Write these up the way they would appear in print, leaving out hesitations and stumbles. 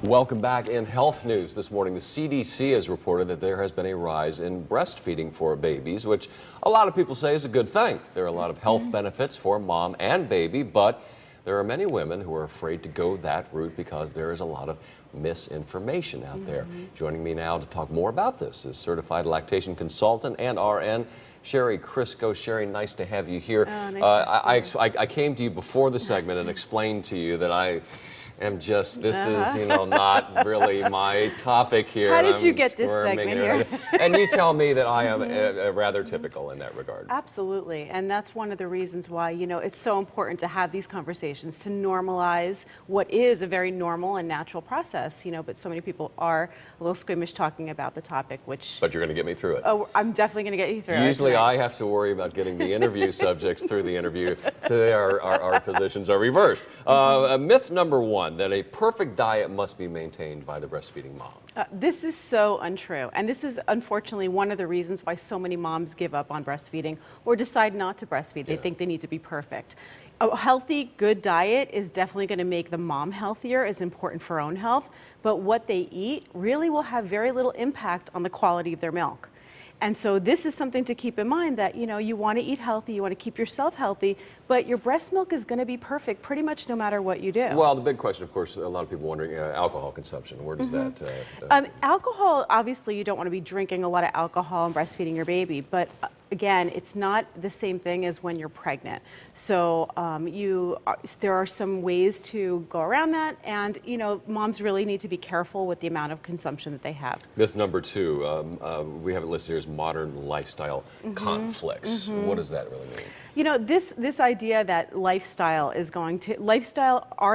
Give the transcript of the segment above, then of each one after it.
Welcome back. In health news this morning, the CDC has reported that there has been a rise in breastfeeding for babies, which a lot of people say is a good thing. There are a lot of health benefits for mom and baby, but there are many women who are afraid to go that route because there is a lot of misinformation out there. Joining me now to talk more about this is certified lactation consultant and RN, Sherry Crisco. Sherry, nice to have you here. Oh, nice I came to you before the segment and explained to you that I am just, this is, not really my topic here. How did you get this segment here? And you tell me that I am rather typical in that regard. Absolutely, and that's one of the reasons why, it's so important to have these conversations, to normalize what is a very normal and natural process, but so many people are a little squeamish talking about the topic, which... But you're going to get me through it. Oh, I'm definitely going to get you through it. Usually I have to worry about getting the interview subjects through the interview. Today our positions are reversed. Myth number one, that a perfect diet must be maintained by the breastfeeding mom. This is so untrue, and this is unfortunately one of the reasons why so many moms give up on breastfeeding or decide not to breastfeed. They think they need to be perfect. A healthy, good diet is definitely going to make the mom healthier, is important for her own health, but what they eat really will have very little impact on the quality of their milk. And so this is something to keep in mind, that you want to eat healthy, you want to keep yourself healthy, but your breast milk is going to be perfect pretty much no matter what you do. Well, the big question, of course, a lot of people wondering, alcohol consumption, where does that... Alcohol, obviously you don't want to be drinking a lot of alcohol and breastfeeding your baby, but again, it's not the same thing as when you're pregnant. So there are some ways to go around that, and moms really need to be careful with the amount of consumption that they have. Myth number two, we have it listed here as modern lifestyle conflicts. What does that really mean? This idea that our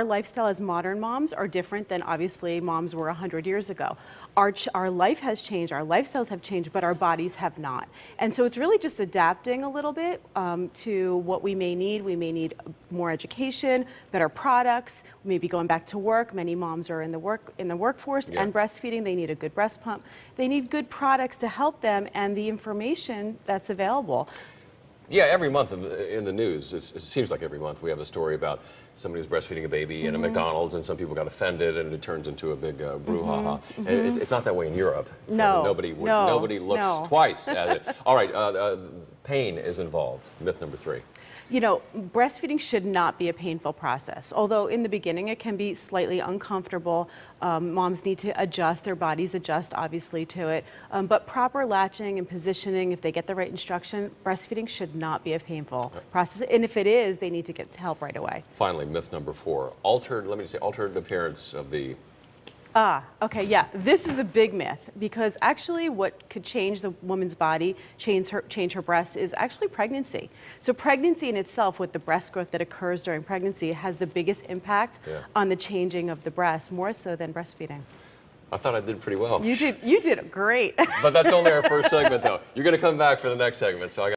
lifestyle as modern moms are different than obviously moms were 100 years ago. Our life has changed, our lifestyles have changed, but our bodies have not. And so it's really just adapting a little bit to what we may need. We may need more education, better products, maybe going back to work. Many moms are in the workforce and breastfeeding. They need a good breast pump. They need good products to help them and the information that's available. Yeah, every month in the news, it seems like every month we have a story about somebody who's breastfeeding a baby in a McDonald's, and some people got offended, and it turns into a big brouhaha. It's not that way in Europe. No, nobody looks twice at it. All right, pain is involved. Myth number three. Breastfeeding should not be a painful process. Although in the beginning it can be slightly uncomfortable. Moms need to adjust, their bodies adjust obviously to it. But proper latching and positioning, if they get the right instruction, breastfeeding should not be a painful process. And if it is, they need to get help right away. Finally, myth number four, altered appearance of the... Okay, yeah. This is a big myth, because actually what could change the woman's body, change her breast, is actually pregnancy. So pregnancy in itself, with the breast growth that occurs during pregnancy, has the biggest impact on the changing of the breast, more so than breastfeeding. I thought I did pretty well. You did great. But that's only our first segment, though. You're going to come back for the next segment, so